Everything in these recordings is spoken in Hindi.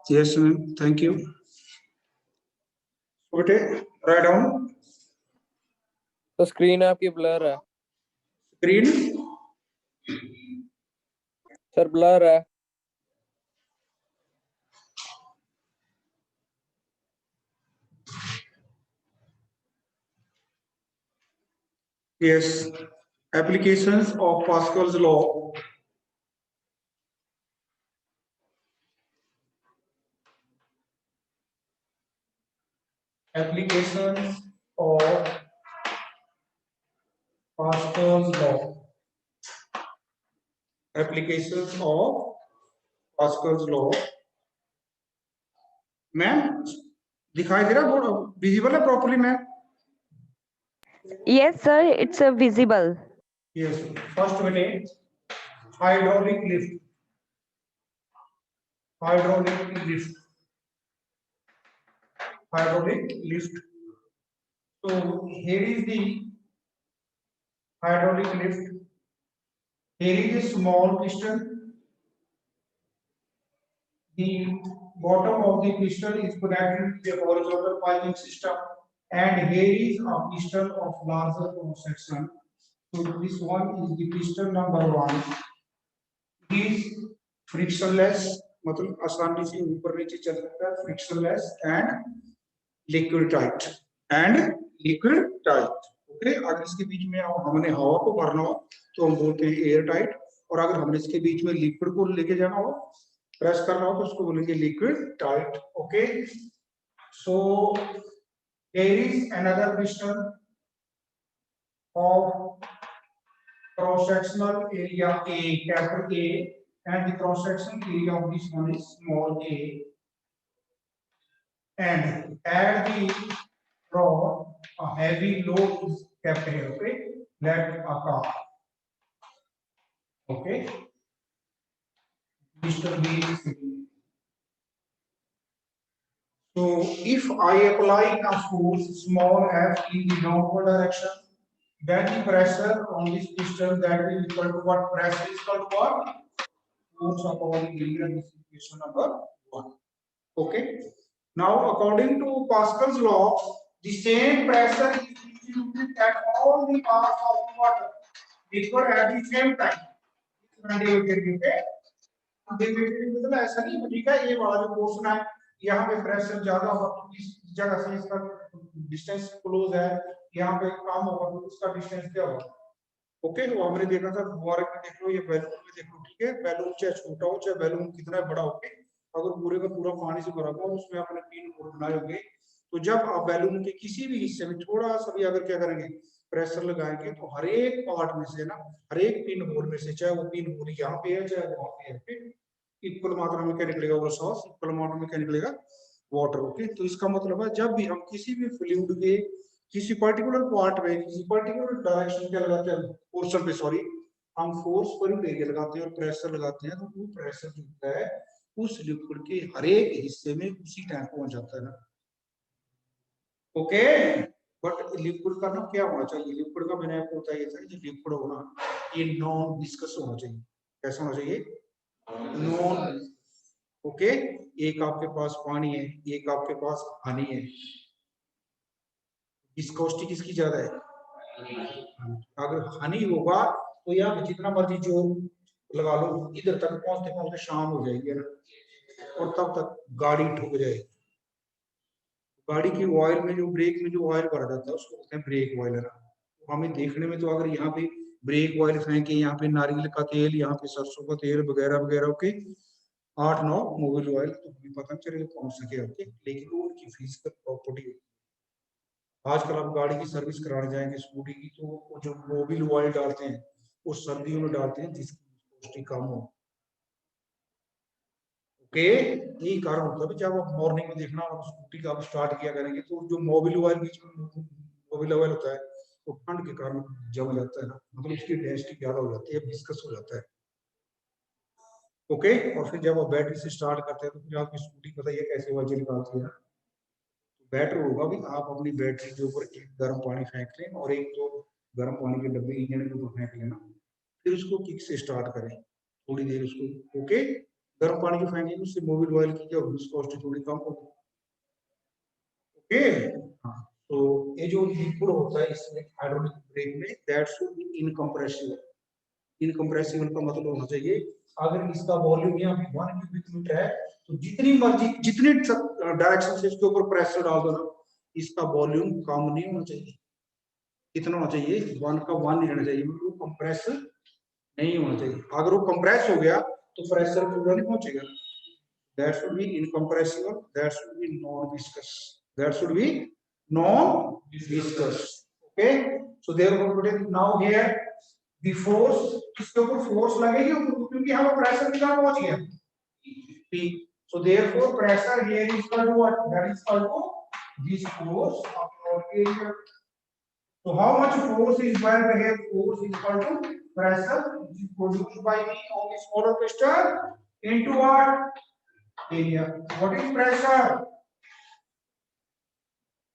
Yes, ma'am. Thank you. बेटे राइट डाउन. तो स्क्रीन आपकी ब्लर है. स्क्रीन सर ब्लर है. Yes. Applications of Pascal's law. Applications of Pascal's law. Applications of Pascal's law. Ma'am दिखाई दे रहा है, विजिबल है properly ma'am? Yes, sir, it's visible. Yes. First बेटे hydraulic lift. Hydraulic lift. Hydraulic lift. So here is the hydraulic lift. Here is a small piston. The bottom of the piston is connected to the horizontal piping system, and here is a piston of larger cross section. So this one is the piston number 1. It is frictionless, मतलब आसानी से ऊपर नीचे चल सकता है, frictionless and liquid tight. And liquid tight. Okay, अगर इसके बीच में हमने हवा को भरना हो तो हम बोलते हैं एयर टाइट, और अगर हमने इसके बीच में लिक्विड को लेके जाना हो, प्रेस करना हो, तो उसको बोलेंगे liquid tight. Okay, so there is another piston of cross sectional area A, capital A, and the cross sectional area of this one is small a, and at the rod a heavy load is kept here. Okay, like a car. Okay, Mr. B. So if I apply a force small f in the downward direction, then the pressure on this piston that will equal to what? Pressure is equal to what? Force upon the area. This is equation number 1. Okay. Now according to Pascal's law, the same pressure is distributed at all the parts of the water liquid at the same time. मतलब ऐसा नहीं, ठीक है, ये वाला जो पोर्शन है यहाँ पे प्रेशर ज्यादा होगा तो इस जगह से इसका डिस्टेंस क्लोज है, यहाँ पे कम होगा तो उसका डिस्टेंस क्या होगा. ओके, वो हमने देखा था फुव्वारे में, देख लो, ये बैलून में देख लो, ठीक है, बैलून चाहे छोटा हो चाहे बैलून कितना बड़ा हो, अगर पूरे का पूरा पानी से भरा हुआ उसमें आपने 3 होल बनाए होंगे, तो जब आप बैलून के किसी भी हिस्से में थोड़ा सा भी अगर क्या करेंगे, प्रेशर लगाएंगे, तो हर एक पार्ट में से ना, हर एक पिन होल में से, चाहे वो पिन होल यहाँ पे है चाहे वहां पे है, इक्वल मात्रा में क्या निकलेगा, वो सॉस, इक्वल मात्रा में क्या निकलेगा, वाटर. ओके, तो इसका मतलब है जब भी हम किसी भी फ्लूइड के किसी पर्टिकुलर पार्ट में किसी पर्टिकुलर डायरेक्शन क्या लगाते हैं, पोर्शन पे, सॉरी, हम फोर्स पर एरिया लगाते हैं और प्रेशर लगाते हैं, तो वो प्रेशर जो होता है उस लिक्विड के हर एक हिस्से में उसी टाइम पहुंच जाता है ना. ओके, बट लिक्विड का ना क्या होना चाहिए, लिक्विड का मैंने आपको बताया था कि लिक्विड होना ये नॉन विस्कस होना चाहिए. कैसा होना चाहिए? नॉन. ओके, एक आपके पास पानी है, एक आपके पास हनी है, विस्कोसिटी किसकी ज्यादा है? अगर हनी होगा तो यहाँ पे जितना मर्जी जोर लगा लो, इधर तक पहुंचते पहुंचते शाम हो जाएगी ना, और तब तक गाड़ी ठुक जाएगी. गाड़ी की ऑयल में जो ब्रेक में जो ऑयल भरा जाता है उसको कहते हैं ब्रेक ऑयल है. हमें देखने में तो अगर यहाँ पे ब्रेक ऑयल फेंके, यहाँ पे नारियल का तेल, यहाँ पे सरसों का तेल वगैरह वगैरह, ओके, 8-9 मोबिल ऑयल, तो हमें पता चलेगा कौन सा क्या होती है, लेकिन वो उनकी फिजिकल प्रॉपर्टी है. आजकल आप गाड़ी की सर्विस कराने जाएंगे स्कूटी की, तो वो जो मोबिल ऑयल डालते हैं वो सर्दियों में डालते हैं जिसकी कॉस्टिंग कम हो. ओके, यही कारण होता है जब आप मॉर्निंग में देखना आप स्कूटी का आप स्टार्ट किया करेंगे तो जो मोबिल ऑयल बीच में मोबिल ऑयल होता है वो ठंड के कारण जम जाता है ना, मतलब उसकी डेंसिटी ज्यादा हो जाती है, विस्कस हो जाता है. ओके, और फिर जब आप बैटरी से स्टार्ट करते हैं तो फिर आपकी स्कूटी पता है कैसे एनर्जी निकालती है. बेटर होगा भी आप अपनी बैटरी के ऊपर एक गर्म पानी फेंक लें और एक तो गर्म पानी के डब्बे इंजन के ऊपर फेंक लेना, फिर उसको किक से स्टार्ट करें थोड़ी देर उसको. ओके, गर्म पानी जो फेंकेंगे उससे मोबिल ऑयल की क्या होगी, विस्कोसिटी थोड़ी कम होगी। ओके, हाँ, तो ये जो लिक्विड होता है इसमें हाइड्रोलिक ब्रेक में, that should be incompressible. Incompressible का मतलब होना चाहिए अगर इसका वॉल्यूम यहाँ पे 1 क्यूबिक मीटर है तो जितनी मर्जी जितनी डायरेक्शन से इसके ऊपर प्रेशर डाल दो ना, इसका वॉल्यूम कम नहीं होना चाहिए। कितना होना चाहिए, 1 का 1 नहीं रहना चाहिए, मतलब कंप्रेस नहीं होना चाहिए। अगर वो कंप्रेस हो गया तो प्रेशर पूरा नहीं पहुंचेगा। that should be incompressible, that should be non-viscous, that should be non-viscous. Okay, so therefore today now here the force, इसके ऊपर फोर्स लगेगी क्योंकि हमें प्रेशर कितना पहुंच गया P, so therefore pressure here is equal to what, that is equal to this force upon area. So how much force is worked here, force is equal to pressure which is produced by me on this motor piston into what, area. What is pressure?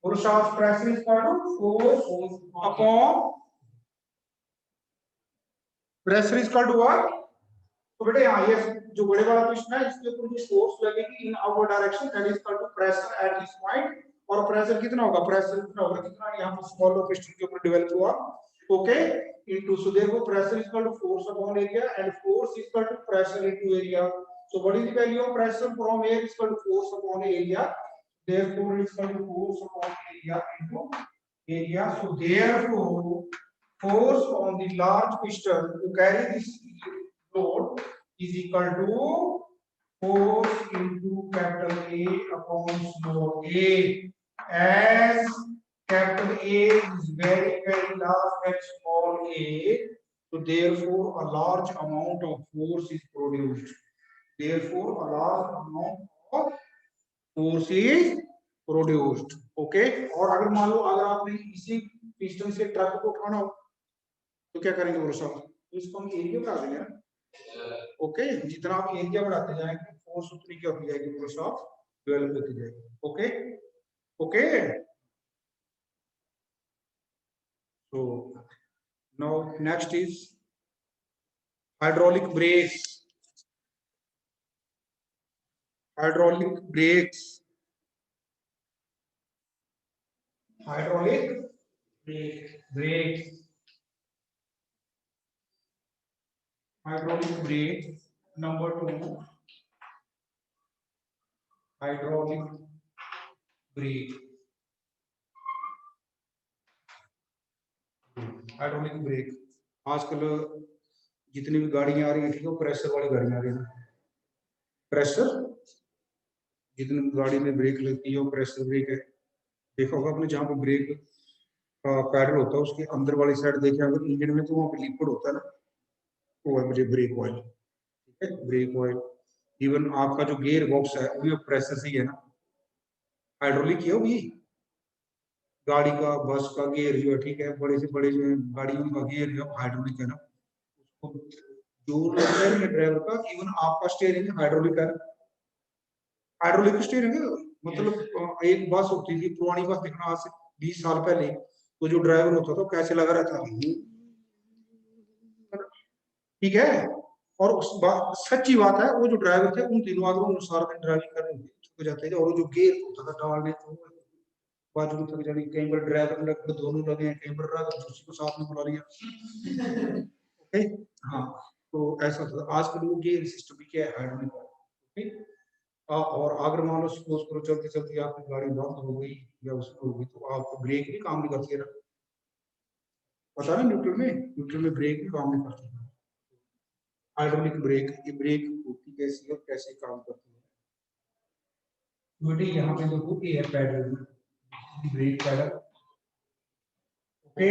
Force of pressure is equal to force upon pressure is equal to what? तो बेटे यहाँ ये जो बड़े वाला क्वेश्चन है इसके ऊपर जो फोर्स लगेगी in our direction that is equal to pressure at this point, और प्रेशर कितना होगा, प्रेशर कितना होगा, कितना यहाँ पर स्मॉल पिस्टन के ऊपर डेवलप हुआ। Okay, into, so therefore pressure is equal to force upon area and force is equal to pressure into area. So what is the value of pressure from air is equal to force upon area, therefore it is equal to force upon area into area. So therefore force on the large piston to carry this load is equal to force into capital A upon small a, as capital A is very large and small a, so therefore a large amount of force is produced, therefore a large amount of force is produced. Okay, और अगर मान लो अगर आपने इसी पिस्टन से ट्रक को उठाना हो तो क्या करेंगे बोलो साहब, तो इसको हम एरिया बढ़ा देंगे ना। ओके, जितना आप एरिया बढ़ाते जाएंगे फोर्स उतनी क्या होती जाएगी बोलो साहब, डेवलप होती जाएगी। Okay okay, so now next is hydraulic brakes. Hydraulic brakes, hydraulic brakes, hydraulic brake number 2, hydraulic brake, hydraulic brake. आजकल जितनी भी गाड़ियां आ रही है ठीक है, प्रेशर वाली गाड़ियां आ रही है, प्रेशर जितनी गाड़ी में ब्रेक लगती है वो प्रेशर ब्रेक है। देखा होगा आपने, जहाँ पे ब्रेक पैडल होता है उसके अंदर वाली साइड देखे अगर इंजन में, तो वहाँ पे लिक्विड होता है ना, वो है मुझे ब्रेक ऑयल। ठीक है, ब्रेक ऑयल। इवन आपका जो गियर बॉक्स है वो भी प्रेशर से ही है ना, हाइड्रोलिक ही होगी। गाड़ी का, बस का गियर जो है ठीक है, बड़े से बड़े जो है गाड़ियों का गियर जो हाइड्रोलिक है ना, उसको जो स्टीयरिंग है ड्राइवर का, इवन आपका स्टीयरिंग हाइड्रोलिक है, हाइड्रोलिक स्टीयरिंग है। मतलब एक बस होती थी पुरानी बस, देखना आज से 20 साल पहले, तो जो ड्राइवर होता था कैसे लगा रहता था, ठीक है। और उस बात, सच्ची बात है, वो जो ड्राइवर थे उन तीनों अगर उन सारा दिन ड्राइविंग कर रहे थे जाते थे, और जो गियर होता था डालने तो बाजू तक जाने, कई बार ड्राइवर लगभग दोनों लगे हैं, कई बार ड्राइवर दूसरे को साथ में बुला लिया। ओके, हाँ, तो ऐसा था। आजकल वो गियर सिस्टम भी क्या है, हाइड्रोलिक। ओके, और अगर मान लो सपोज करो चलते चलते आपकी गाड़ी बंद हो गई या उसमें हो गई, तो आपको ब्रेक भी काम नहीं करती है ना, पता है न्यूट्रल में ब्रेक भी काम नहीं करती है। हाइड्रोलिक ब्रेक, ये ब्रेक होती कैसी और कैसे काम करती है, बेटे यहाँ पे देखो air pedal, brake pedal. Okay,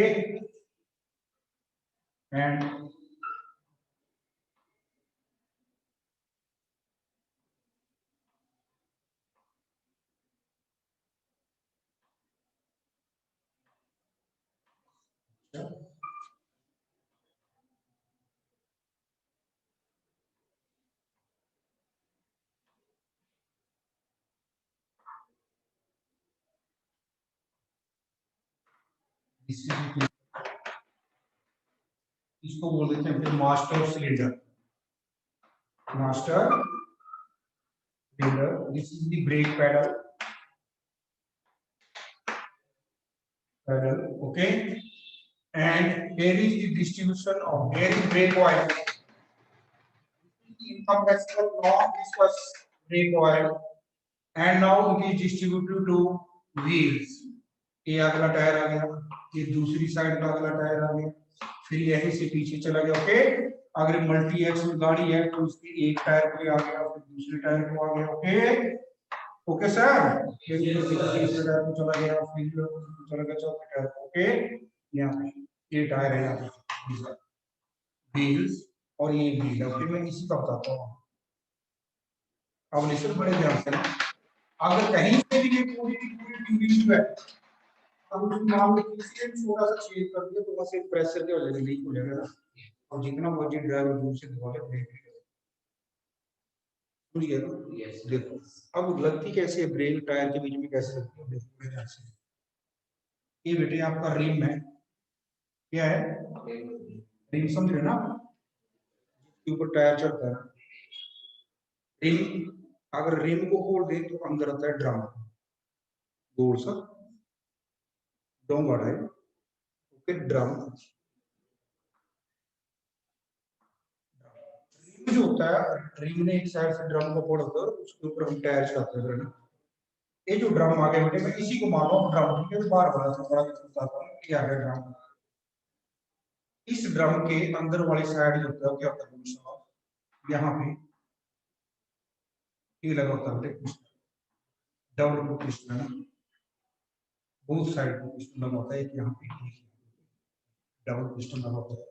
and इसको बोल देते हैं master cylinder, master This is the brake pedal. Okay. And here is the distribution of brake oil. Incompressible long viscous brake oil, and now it is distributed to wheels. ये अगला टायर आ गया, ये दूसरी साइड का अगला टायर आ गया, फिर यहीं से पीछे चला गया। ओके, अगर मल्टी एक्सल गाड़ी है तो उसकी एक टायर को आ गया, फिर दूसरे टायर को आ गया। ओके ओके सर, ये तीसरे टायर को चला गया, फिर चला गया चौथे टायर को। ओके, यहाँ पे ये टायर है, यहाँ पे व्हील्स और ये व्हील। ओके, मैं इसी का बताता हूँ। अब लिसन बड़े ध्यान से ना, अगर कहीं से भी ये पूरी ट्यूबिंग है, अब उसमें मान लो किसी ने छोटा सा छेद कर दिया तो बस एक प्रेशर की वजह से लीक हो जाएगा, और जितना मर्जी ड्राइवर दूर से दबा ले ब्रेक नहीं करेगा। समझिए ना? देखो अब लगती कैसे है, ब्रेक टायर के बीच में कैसे लगती है, देखो मेरे ध्यान से। ये बेटे आपका रिम है, क्या है? रिम, समझ रहे ना, जिसके ऊपर टायर चढ़ता है। रिम, अगर रिम को खोल दे तो अंदर आता है ड्रम, गोल सा डोंगा है। ओके, ड्रम जो होता है, रिम ने एक साइड से ड्रम को फोड़कर उसके ऊपर हम टायर चढ़ाते हैं ना। ये जो ड्रम आ गया बेटे, मैं इसी को मान लो ड्रम, ठीक है, बार बार बड़ा बताता हूँ। ये आ गया ड्रम। इस ड्रम के अंदर वाली साइड जो होता है क्या होता है, यहाँ पे ये लगा होता है बेटे डबल पिस्टन है ना, बोथ साइड को पिस्टन लगा होता है, एक यहाँ पे डबल पिस्टन लगा होता है।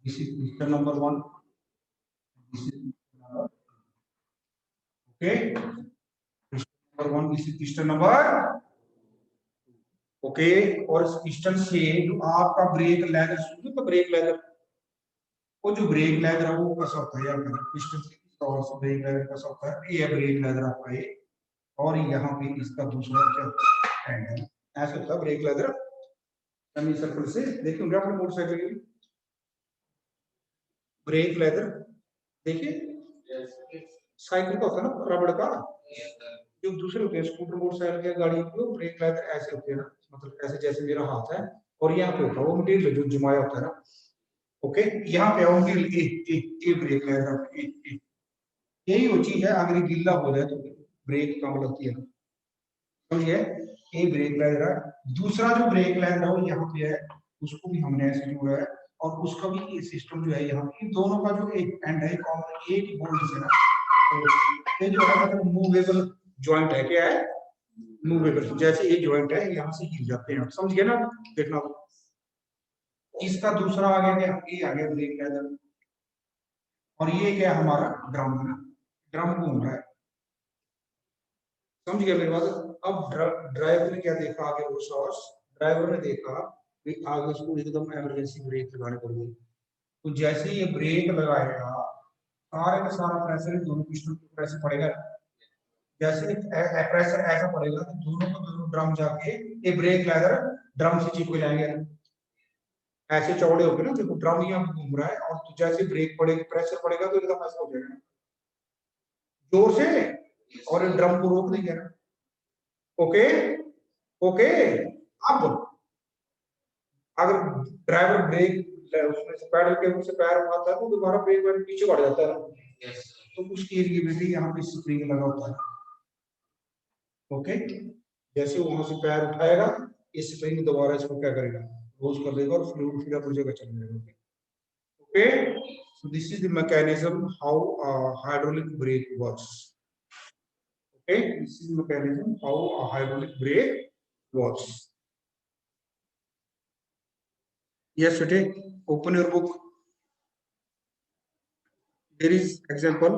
This is piston number 1, this is number, okay, piston number 1, this is piston number, okay. और इस पिस्टन से जो आपका ब्रेक लेदर, सुनो तो ब्रेक लेदर, वो जो ब्रेक लेदर है वो कैसा होता है यार, पिस्टन से और से ब्रेक लेदर कैसा होता है, ये ब्रेक लेदर आपका ये, और यहाँ पे इसका दूसरा क्या एंड है, ऐसे होता है ब्रेक लेदर। सेमी सर्कल से देखिए होंगे आपने मोटरसाइकिल की ब्रेक लेदर, देखिए साइकिल का होता है ना रबड़ का, जो दूसरे होते हैं स्कूटर मोटरसाइकिल या गाड़ी के ब्रेक लेदर ऐसे होते हैं ना, मतलब ऐसे जैसे मेरा हाथ है, और यहाँ पे होता है वो मटेरियल जो जमाया होता है ना। ओके, यहाँ पे आओगे ए ब्रेक लेदर, यही वो चीज है, अगर ये गिल्ला हो जाए तो ब्रेक कम लगती है, समझिए। ये ब्रेक लेदर है। दूसरा जो ब्रेक लेदर है वो यहाँ पे है, उसको भी हमने ऐसे जोड़ा है, और उसका भी ये सिस्टम जो है यहाँ पे, दोनों का जो एक एंड है कॉमन एक ही बोल्ट से ना, तो ये जो है मतलब मूवेबल जॉइंट है, क्या है? मूवेबल, जैसे ये जॉइंट है यहाँ से हिल जाते हैं, समझ गए ना? देखना, इसका दूसरा आ गया क्या, ये आ गया ब्रेक लेदर, और ये क्या हमारा ड्रम है, ड्रम घूम रहा है, समझ गया मेरी बात? अब ड्राइवर ने क्या देखा आगे, वो सोर्स ड्राइवर ने देखा कि आगे उसको एकदम इमरजेंसी ब्रेक लगाने पड़ेगी, तो जैसे ये ब्रेक लगाएगा सारे का सारा प्रेशर दोनों पिस्टन पे प्रेशर पड़ेगा, जैसे प्रेशर ऐसा पड़ेगा तो दोनों को दोनों ड्रम जाके ये ब्रेक लेदर ड्रम से चिपक जाएंगे, ऐसे चौड़े होके ना, देखो ड्रम यहाँ घूम रहा है, और तो जैसे ब्रेक पड़ेगी प्रेशर पड़ेगा तो एकदम ऐसा हो जाएगा जोर से, और ड्रम को रोक देंगे ना। ओके ओके, अब अगर ड्राइवर ब्रेक उसमें से पैडल के ऊपर से पैर उठाता है तो दोबारा ब्रेक वाले पीछे बढ़ जाता है ना, तो उसके लिए भी यहाँ पे स्प्रिंग लगा होता है। ओके, जैसे वहां से पैर उठाएगा, इस स्प्रिंग दोबारा इसको क्या करेगा, रोज कर देगा, और फ्लूइड फिर अपनी जगह चल जाएगा। Okay, so this is the mechanism how hydraulic brake works. Okay, this is the mechanism how a hydraulic brake works. Yes, Sute, open your book. There is example.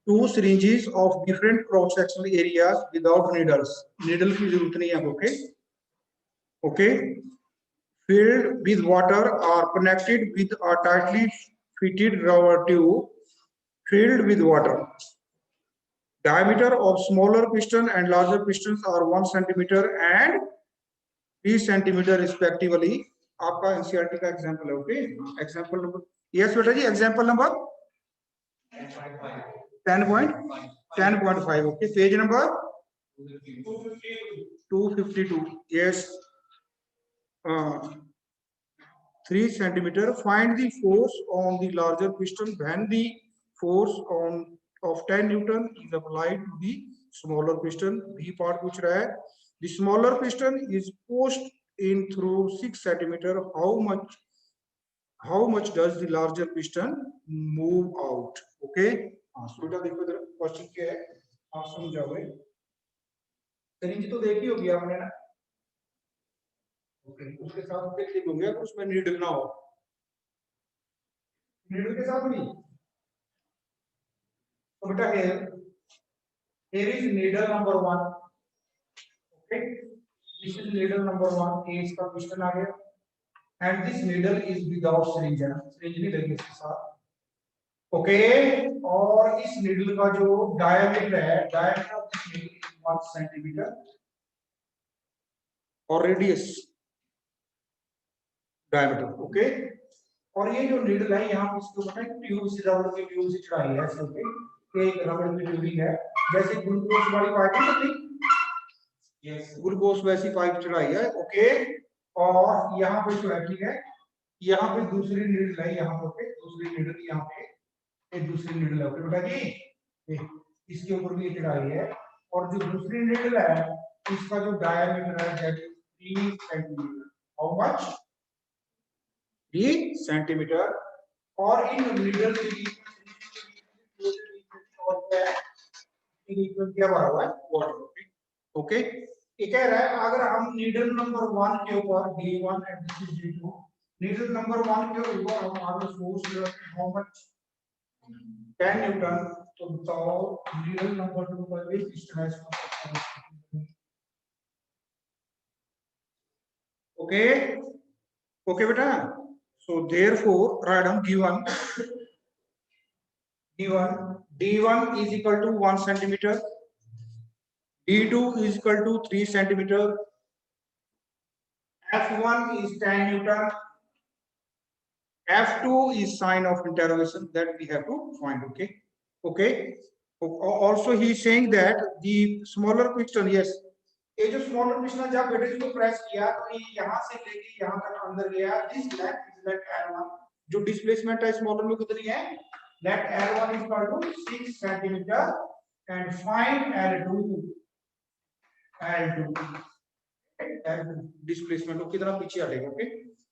2 syringes of different cross-sectional areas without needles. Needle की जरूरत नहीं है, okay? Okay. Filled with water are connected with a tightly fitted rubber tube filled with water. Diameter of smaller piston and larger pistons are 1 centimeter and 3 centimeter respectively. आपका एनसीईआरटी का एग्जांपल है, ओके? एग्जांपल नंबर, यस बेटा जी, example number 10.5. Okay, page number 252. Yes. 3 centimeter. Find the force on the larger piston when the force on of 10 Newton is applied to the smaller piston. B part पूछ रहा है. The smaller piston is pushed in through 6 centimeter. How much does the larger piston move out? Okay. हाँ, बेटा देखो इधर क्वेश्चन क्या है, आप समझाओगे. रेंज तो देखी होगी आपने ना. ओके, उसके साथ फिर लिखोगे अगर उसमें नीडल ना हो. नीडल के साथ नहीं. तो बेटा here is needle number 1. Okay, this is needle number 1. A इसका क्वेश्चन आ गया. And this needle is without syringe. syringe नहीं लगी इसके साथ. ओके, और इस नीडल का जो डायमीटर है, diameter of this needle is 1 centimetre और रेडियस डायमीटर. ओके, और ये जो नीडल है यहाँ पे इसको पता है ट्यूब से रबड़ की ट्यूब से चढ़ाई है ऐसे. ओके, एक रबड़ की ट्यूबिंग है जैसे ग्लूकोज वाली पाइप नहीं होती. यस, ग्लूकोज वैसी पाइप चढ़ाई है. ओके, और यहाँ पे जो है ठीक है, यहाँ पे दूसरी नीडल है यहाँ पे. ओके, दूसरी नीडल यहाँ पे, ये दूसरी नीडल है. ओके बेटा जी, इसके ऊपर भी चढ़ाई है. और जो दूसरी नीडल है इसका जो डायमीटर है that is 3 centimetre. How much? 3 centimetre. और इन नीडल के बीच क्या भरा हुआ है? वाटर. ओके, ये कह रहा है अगर हम नीडल नंबर 1 के ऊपर D1 and this is D2, needle number 1 के ऊपर हम आगे फोर्स हाउ मच 10 न्यूटन. तो बताओ नीडल नंबर 2 पर भी स्ट्रेस. ओके, ओके बेटा. So therefore write down D1 is equal to 1 centimeter, D2 is equal to 3 centimeter, F1 is 10 Newton, F2 is sign of interrogation that we have to find. Okay, okay. Also he is saying that the smaller piston, yes, ये जो स्मॉलर पिस्टन है जब बेटे इसको प्रेस किया तो ये यहाँ से लेके यहाँ तक अंदर गया. This let is let L1. जो डिस्प्लेसमेंट है स्मॉलर में कितनी है? Let L1 is equal to 6 centimeter and find L2 displacement. वो कितना पीछे हटेगा? Okay,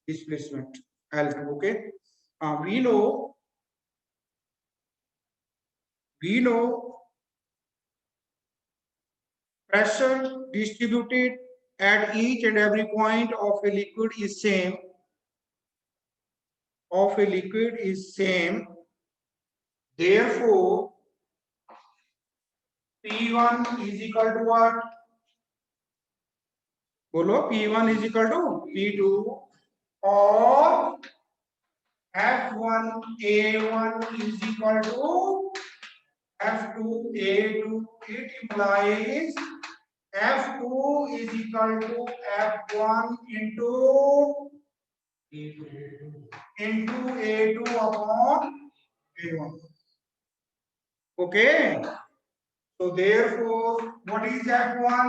displacement L2. Okay, we know pressure distributed at each and every point of a liquid is same. Therefore, P1 is equal to what? बोलो, P1 is equal to P2 or F1A1 is equal to F2A2. It implies F2 is equal to F1 into A2 upon A1. Okay. So therefore, what is F1?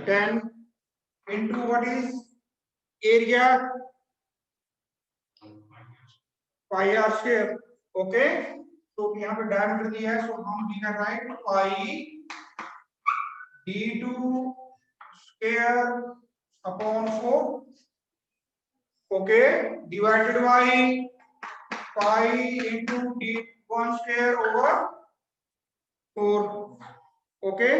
10 into what is area? Pi r square. Okay. तो यहाँ पे डायमीटर दिया है, so हम we can write pi d2 square upon 4. Okay, divided by pi into d1 square over 4. Okay,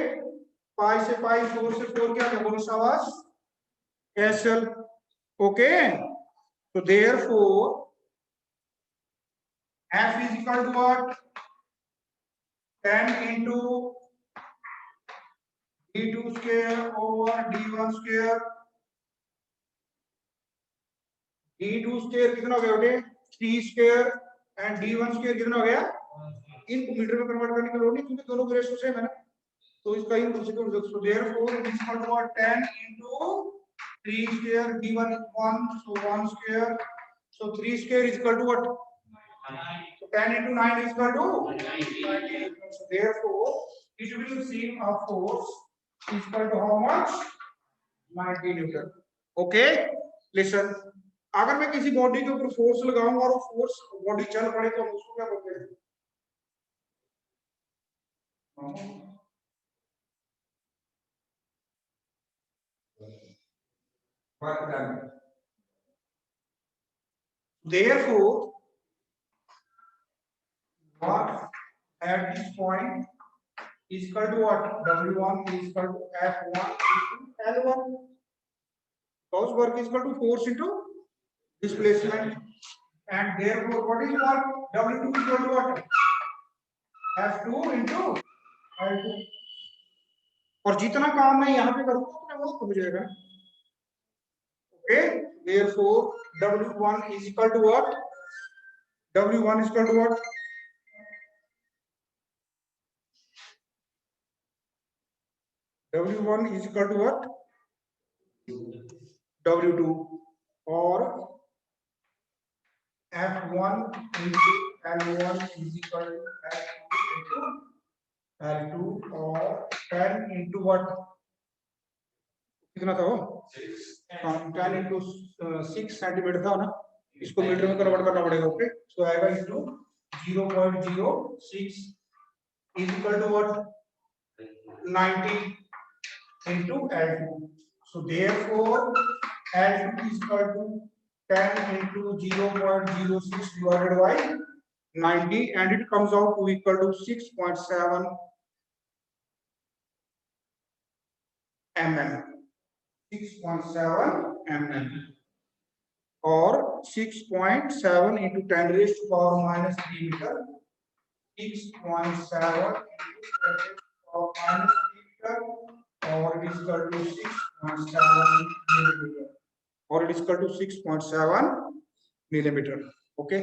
pi से pi, 4 से 4 क्या है? बोलो शाबाश, cancel. Okay, so therefore F is equal to what? 10 into d2 square over d1 square. d2 square कितना हो गया बेटे? 3 square and d1 square कितना हो गया? इनको मीटर में कन्वर्ट करने की लोड नहीं क्योंकि दोनों रेशो सेम है ना, तो इसका इन consequence. So therefore it is equal to what? 10 into 3 square, d1 is 1, so 1 square, so 3 square is equal to what? So 10 into 9 is equal to 90. So therefore, it will receive a force is equal to how much? 90 Newton. Okay? Listen. अगर मैं किसी बॉडी के ऊपर फोर्स लगाऊंगा और वो फोर्स बॉडी चल पड़े तो हम उसको क्या बोलते हैं? Work done. Therefore, work at this point is equal to what? W1 is equal to F1 into L1. Cause work is equal to force into displacement. And therefore, what is work? W2 is equal to what? F2 into L2. और जितना काम मैं यहाँ पे करूँगा उतना वो हो जाएगा. Okay? Therefore, W1 is equal to what? W1 is equal to what? W1 is equal to what? W2 or F1 into L1 is equal to F2 into L2 or 10 into what? कितना था वो? 10 into 6 सेंटीमीटर था ना? इसको मीटर में कन्वर्ट करना पड़ेगा. ओके, सो आएगा into 0.06 is equal to what? 90 into L2. So therefore, L2 is equal to 10 into 0.06 divided by 90, and it comes out to equal to 6.7 mm. 6.7 mm or 6.7 into 10 raised to power minus 3 meter. 6.7 into 10 raised to power minus 3 meter, or it is equal to 6.7 millimeter, or it is equal to 6.7 millimeter. Okay.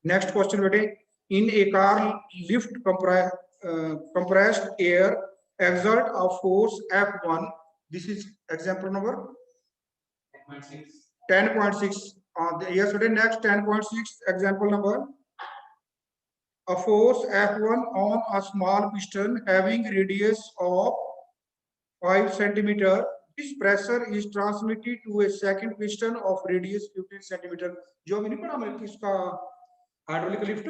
Next question, bete. In a car, lift compressed air exert a force F1. This is example number 10.6. Yes, next 10.6 example number. A force F1 on a small piston having radius of 5 centimeter. This pressure is transmitted to a second piston of radius 15 centimeter. जो मैंने पढ़ा मैं किसका हाइड्रोलिक लिफ्ट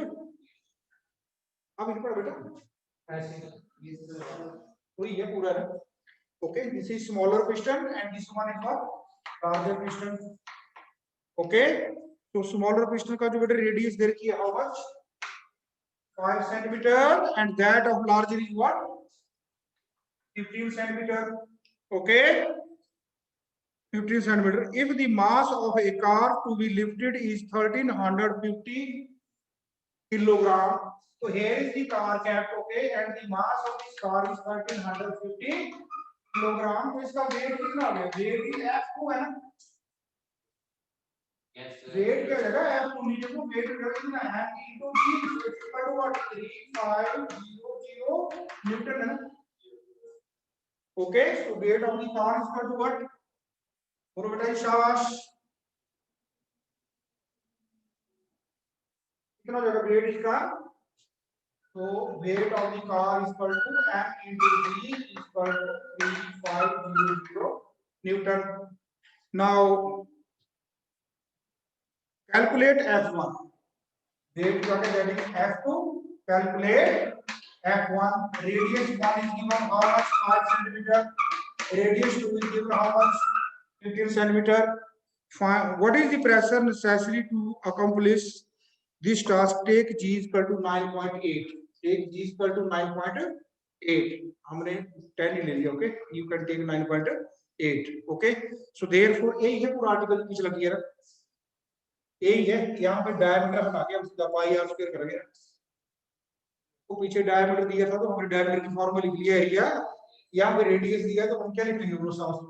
अब मैंने पढ़ा बेटा ऐसे वही है पूरा है. Okay, this is smaller piston and this one is what? Larger piston. Okay, so smaller piston का जो बेटा radius दे रखी है how much? 5 centimeter, and that of larger is what? 15 centimeter. Okay, 15 centimeter. If the mass of a car to be lifted is 1350 kilogram, so here is the car kept. Okay, and the mass of this car is 1350 kilogram. तो इसका वेट कितना हो गया? वेट इज F2 है ना? वेट क्या रहेगा? F2 नीचे को वेट कितना है? Into g equal to what? 3500 newton है ना? Okay, so weight of the car is equal to what? और बेटा शाबाश. कितना हो जाएगा वेट इसका? So weight of the car is equal to m into g is equal to 3500 Newton. Now calculate F1. Weight what is that is F2. Calculate F1. Radius 1 is given how much? 5 centimeter. Radius 2 is given how much? 15 centimeter. What is the pressure necessary to accomplish this task? Take g is equal to 9.8. Take g is equal to 9.8. हमने 10 ही ले लिया. Okay, you can take 9.8. Okay, so therefore यही है पूरा आर्टिकल पीछे लगी है. यही है. यहाँ पे डायमीटर हटा के हम सीधा पाई आर स्क्वायर करेंगे. तो पीछे डायमीटर दिया था तो हमने डायमीटर की फॉर्मूला लिख लिया है. यहाँ पे रेडियस दिया तो हम क्या लिखेंगे?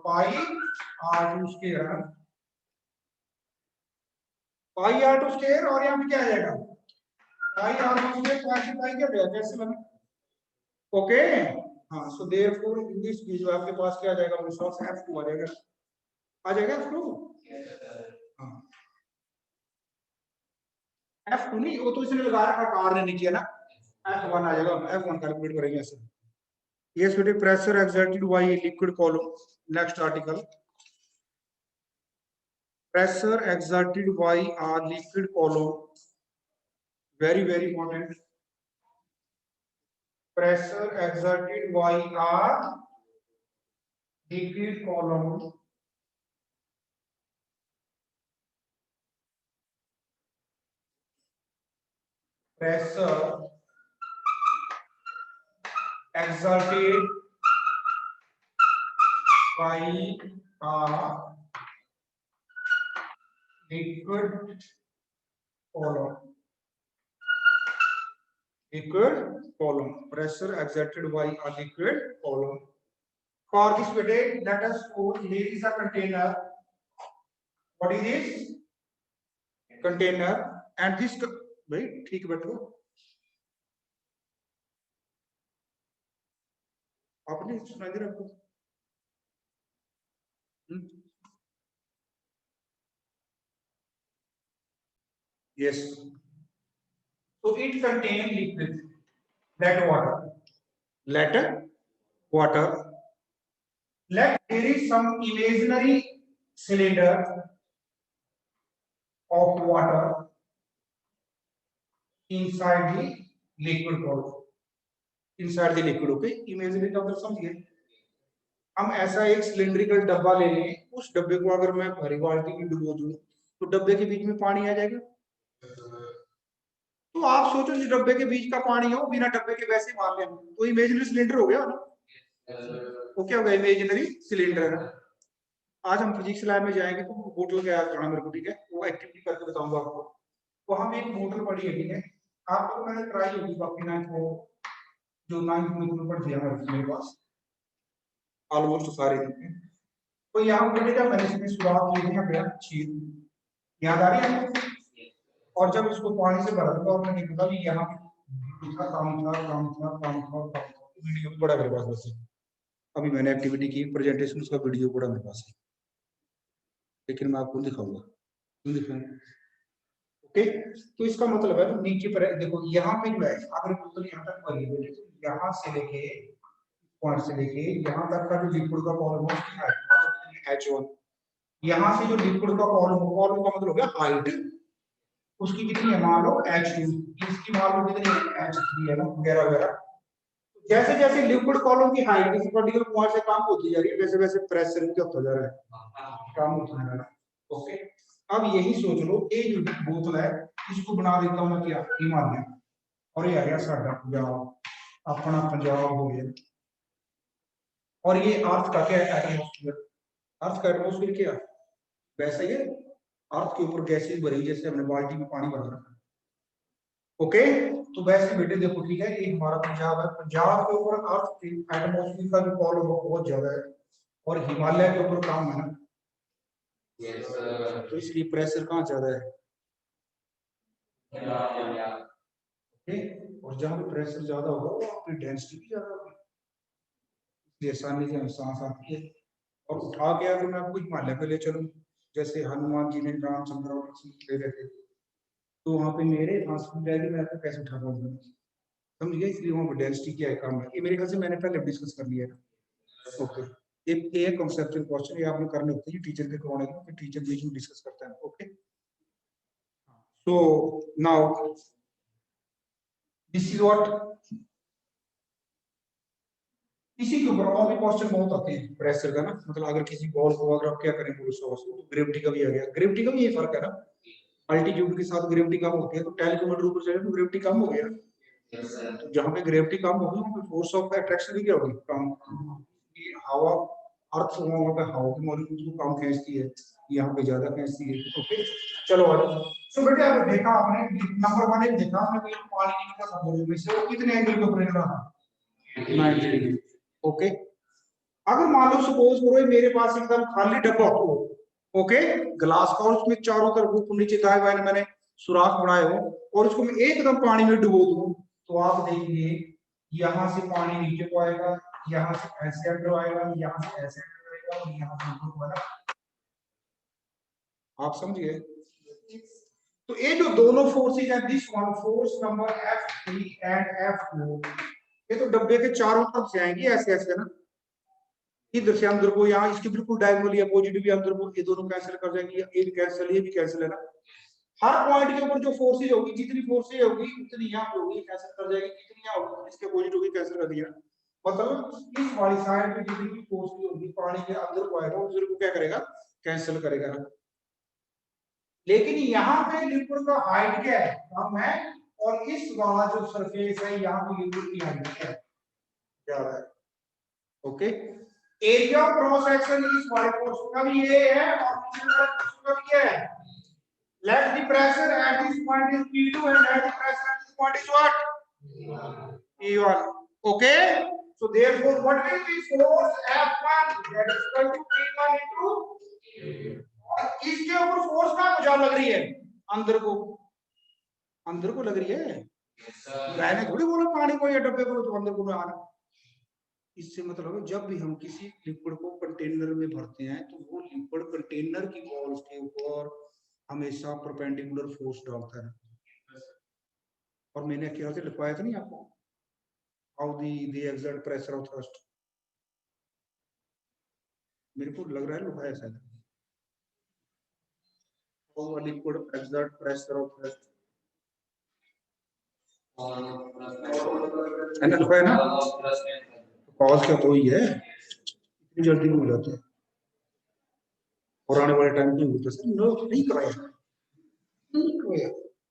पाई r2 स्क्वायर. पाई r2 स्क्वायर और यहाँ पे क्या आ जाएगा? पाई r2 स्क्वायर पाई पाई क्या जाएगा? कैसे बना? ओके, हाँ. So therefore in this case आपके पास क्या आ जाएगा? रिसोर्स F2 आ जाएगा. आ जाएगा F2. हाँ. F2 नहीं, वो तो इसने लगा रखा कार ने नीचे है ना, F1 आ जाएगा, F1 कैलकुलेट करेंगे ऐसे। Yes, बेटे pressure exerted by a liquid column. Next article. Pressure exerted by a liquid column. Very, very important. Pressure exerted by a liquid column. Pressure exerted by a liquid column. Liquid column. Pressure exerted by a liquid column. For this video, let us suppose here is a container. What is this? Container. And this, wait, ठीक बैठो. आपने सुनाई दे रहा आपको? Yes. So it contains liquid. Let water. Let water. Let there is some imaginary cylinder of water inside the liquid column. Inside the liquid, okay? Imaginary का मतलब समझिए. हम ऐसा एक सिलिंड्रिकल डब्बा ले लें, उस डब्बे को अगर मैं भरी बाल्टी में डुबो दूं, तो डब्बे के बीच में पानी आ जाएगा. तो आप सोचो जिस डब्बे के बीच का पानी हो, बिना डब्बे के वैसे मार लें, तो इमेजिनरी सिलेंडर हो गया ना. वो क्या होगा? Imaginary cylinder. आज हम फिजिक्स लैब में जाएंगे तो बोतल क्या है मेरे को, ठीक है, वो एक्टिविटी करके बताऊंगा आपको. तो हम एक बोतल पड़ी है, ठीक है, आपको तो मैंने ट्राई होगी बाकी नाइन को जो 9th में पढ़ दिया मेरे पास ऑलमोस्ट सारे. तो यहाँ पर क्या मैंने इसमें शुरुआत की थी ना, छील याद आ रही है आपको. और जब इसको पानी से भरा तो आपने देखा कि यहाँ था काम था. वीडियो भी बड़ा मेरे पास वैसे, अभी मैंने एक्टिविटी की प्रेजेंटेशन, उसका वीडियो बड़ा मेरे पास है, लेकिन मैं आपको दिखाऊंगा. ओके, तो इसका मतलब है नीचे पर देखो, यहाँ पे जो है अगर बोतल यहाँ तक भरी है, तो यहाँ से लेके पॉइंट से लेके यहाँ तक का जो लिक्विड का कॉलम है H1, यहाँ से जो लिक्विड का कॉलम का मतलब हो गया हाइट, उसकी कितनी है मान लो H2, इसकी मान लो कितनी है H3 है ना, वगैरह वगैरह. जैसे जैसे लिक्विड कॉलम की हाइट किसी पर्टिकुलर पॉइंट से कम होती जा रही है, वैसे वैसे प्रेशर भी क्या होता जा रहा है, कम होता जा रहा है. ओके, अब यही सोच लो, ये जो बोतल है इसको बना देता हूं मैं क्या, हिमालय, और ये आ गया साडा पंजाब, अपना पंजाब हो गया. और ये अर्थ का क्या है, एटमॉस्फेयर. अर्थ का एटमॉस्फेयर क्या, वैसा ही है, अर्थ के ऊपर गैसेस भरी जैसे हमने बाल्टी में पानी भरा रखा. ओके, तो वैसे बेटे देखो, ठीक है, ये हमारा पंजाब है, पंजाब के ऊपर अर्थ एटमॉस्फेयर का जो कॉलम बहुत ज्यादा है, और हिमालय के ऊपर कम है ना. तो इसलिए प्रेशर कहाँ ज्यादा है. ओके, और जहाँ पे प्रेशर ज्यादा होगा वहाँ पे डेंसिटी भी ज्यादा होगी, इसलिए आसानी से सांस आती है. और उठा के अगर मैं आपको हिमालय पे ले चलूं, जैसे हनुमान जी ने रामचंद्र और ले रहे थे, तो वहाँ पे मेरे सांस फूल जाएगी, मैं आपको कैसे उठा पाऊंगा, समझ गए. इसलिए वहाँ पे डेंसिटी क्या है, कम है. ये मेरे ख्याल से मैंने पहले डिस्कस कर लिया है. ओके, एक कांसेप्चुअल क्वेश्चन ये आपने करने होते हैं टीचर के करवाने के, फिर टीचर बीच में डिस्कस करता है. Okay, so now this is what, इसी के ऊपर और भी क्वेश्चन बहुत आते हैं प्रेशर का ना. मतलब अगर किसी बॉल को अगर आप क्या करें पुरुष तो ग्रेविटी का भी आ गया. ग्रेविटी का भी ये फर्क है ना, अल्टीट्यूड के साथ ग्रेविटी कम होती है, तो 10 किलोमीटर ऊपर चले तो ग्रेविटी कम हो गया. तो जहां पे ग्रेविटी कम होगी वहां पे फोर्स ऑफ अट्रैक्शन भी क्या होगी, कम. ये हवा, अर्थ वहां पे हवा की मॉलिक्यूल्स को कम खींचती है, यहाँ पे ज्यादा खींचती है. ओके, चलो आ जाओ. सो बेटे अब देखा आपने नंबर 1 एक देखा आपने, पानी निकला था बोतल में से, वो कितने एंगल पे ऊपर निकला था, 90 डिग्री. ओके, अगर मान लो सपोज करो मेरे पास एकदम खाली डब्बा हो, ओके, ग्लास का, और उसमें चारों तरफ ऊपर नीचे दाएं बाएं मैंने सुराख बनाए हो, और उसको मैं एकदम पानी में डुबो दूं, तो आप देखिए यहाँ से पानी नीचे को आएगा, यहाँ से ऐसे अंदर आएगा, यहाँ से ऐसे अंदर आएगा, और यहाँ से ऊपर को आएगा. आप समझिए. तो ये जो दोनों फोर्सेज हैं, this one force number F3 and F4, ये तो डब्बे के चारों तरफ से आएंगी ऐसे ऐसे ना, इधर से अंदर को, यहाँ इसकी बिल्कुल डायगोनली अपोजिट भी अंदर को, ये दोनों कैंसिल कर जाएंगे, ये भी कैंसिल, ये भी कैंसिल है ना। हर पॉइंट के ऊपर जो फोर्सेज होगी, जितनी फोर्सेज होगी उतनी यहाँ पे होगी, कैंसिल कर जाएगी, जितनी यहाँ होगी इसके अपोजिट होगी, कैंसिल कर दिया। मतलब इस वाली साइड पे जितनी भी फोर्स होगी पानी के अंदर को आएगा, उस को क्या करेगा, कैंसिल करेगा। लेकिन यहाँ पे लिक्विड का हाइट क्या है, कम है, और इस वाला जो सरफेस है यहाँ पे लिक्विड की हाइट क्या है, ज्यादा है। Okay, area of cross section इस वाले फोर्स का भी ये है और दूसरे वाले फोर्स का भी ये है। Let the pressure at this point is P2 and let the pressure at this point is what? P1. Okay. So therefore, what will be force F1? That is equal to P1 into. और इसके ऊपर फोर्स कहाँ को जा लग रही है, अंदर को लग रही है। मैंने थोड़ी बोला पानी को या डब्बे को तो अंदर को आ रहा। इससे मतलब है जब भी हम किसी लिक्विड को कंटेनर में भरते हैं तो वो लिक्विड कंटेनर की वॉल्स के ऊपर हमेशा परपेंडिकुलर फोर्स डालता है। और मैंने क्या से लिखवाया था नहीं आपको, how the exert pressure of thrust, मेरे को लग रहा है लिखवाया शायद, how a liquid exert pressure of thrust, है ना, लिखवाया ना। कॉज क्या तो ही है, इतनी जल्दी भूल जाते हैं, और आने वाले टाइम में होता सर नहीं कराया,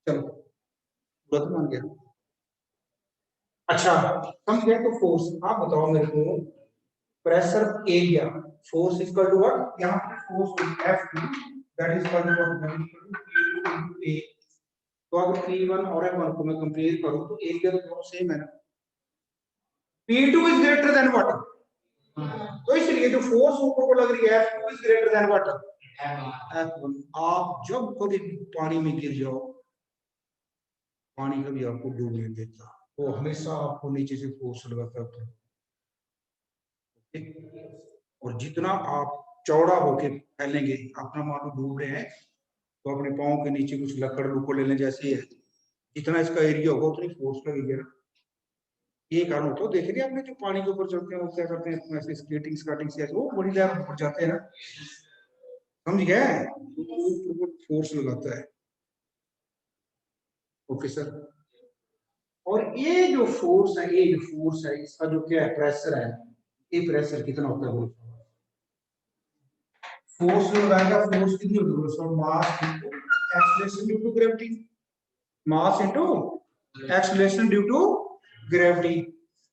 चलो गलत मान गया। अच्छा समझ गए, तो फोर्स आप बताओ मेरे को, pressure area, force equal to what, यहां पे force F2 that is equal to what, P2 into A। तो अगर P1 और F1 को मैं कंपेयर करूं तो एरिया तो दोनों सेम है ना, P2 is greater than what, तो इसलिए जो फोर्स ऊपर को लग रही है F2 is greater than what, F1। आप जब कभी पानी में गिर जाओ, पानी कभी आपको डूबने देता, वो हमेशा आपको नीचे से फोर्स लगाता है। और जितना आप चौड़ा होके फैलेंगे, अपना मान लो डूब रहे हैं तो अपने पाँव के नीचे कुछ लकड़ लुको ले लें जैसे है, जितना इसका एरिया होगा उतनी फोर्स लगेगी ना। ये कारण होता है, देख रहे आपने जो पानी के ऊपर चलते हैं वो क्या करते हैं, ऐसे स्केटिंग स्काटिंग से वो बड़ी लहर ऊपर जाते हैं ना, समझ गए, फोर्स लगाता है। ओके सर, और ये जो फोर्स है, ये जो फोर्स है इसका जो क्या है, प्रेशर है, ये प्रेशर कितना होता है, फोर्स लगाएगा, फोर्स कितनी होगी, so mass into acceleration due to gravity, mass into acceleration due to gravity.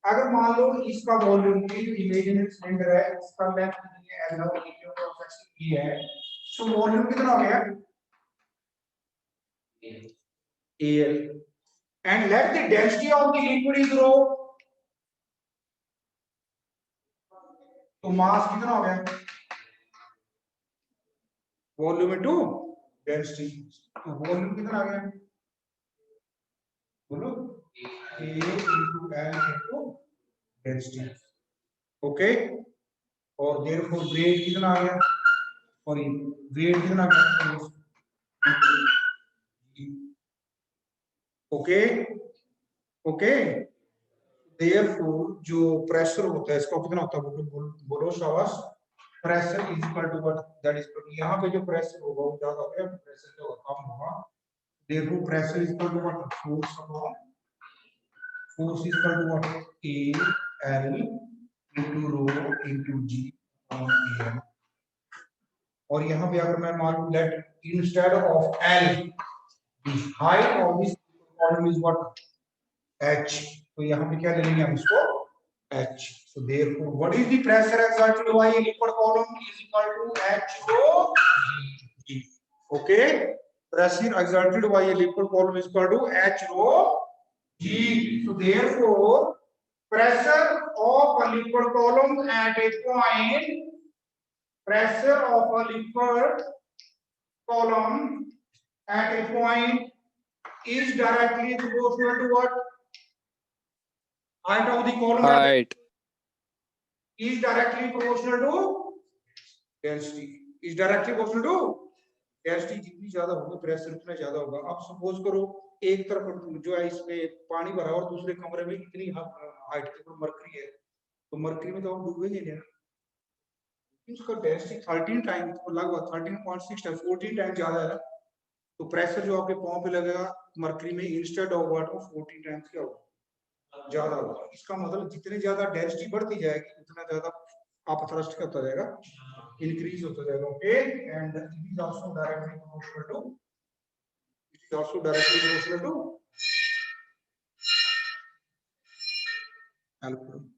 अगर मान लो इसका वॉल्यूम की इमेजिनरी सिलेंडर है, इसका लेंथ कितनी है, एल और एरिया क्रॉस सेक्शन ये है, तो वॉल्यूम कितना हो गया, L, and let the density of the liquid is rho, तो मास कितना हो गया, वॉल्यूम इनटू डेंसिटी, तो वॉल्यूम कितना आ गया, बोलो, A into L into density। Okay, और therefore वेट कितना आ गया, और वेट कितना आ गया, ओके ओके, therefore जो प्रेशर होता है इसका कितना होता है, बोलो शाबाश, pressure is equal to what, that is, यहाँ पे जो प्रेशर होगा वो ज्यादा होगा, प्रेशर जो कम होगा, therefore pressure is equal to what, force upon, force is equal to what, A L into rho into G upon A। और यहाँ पे अगर मैं मान लूं let instead of L the height of this column is what, H, तो यहाँ पे क्या ले लेंगे हम इसको, H। So therefore what is the pressure exerted by a liquid column is equal to H rho G। Okay, pressure exerted by a liquid column is equal to H rho G। So therefore pressure of a liquid column at a point, pressure of a liquid column at a point is directly proportional to what, height of the column Height. is directly proportional to density, is directly proportional to density जितनी ज्यादा होगी प्रेशर उतना ज्यादा होगा। अब सपोज करो एक तरफ जो है इसमें पानी भरा और दूसरे कमरे में इतनी हाइट के ऊपर मरकरी है, तो मरकरी में तो हम डूबेंगे नहीं, उसका डेंसिटी 13 टाइम लगभग 13.6 टाइम 14 टाइम ज्यादा है ना, तो प्रेशर जो आपके पाँव पे लगेगा मरकरी में इंस्टेड ऑफ वाटर 14 टाइम्स क्या होगा, ज्यादा होगा। इसका मतलब जितने ज्यादा डेंसिटी बढ़ती जाएगी उतना ज्यादा आप थ्रस्ट क्या होता जाएगा, इंक्रीज होता जाएगा। Okay, and it is also directly proportional to help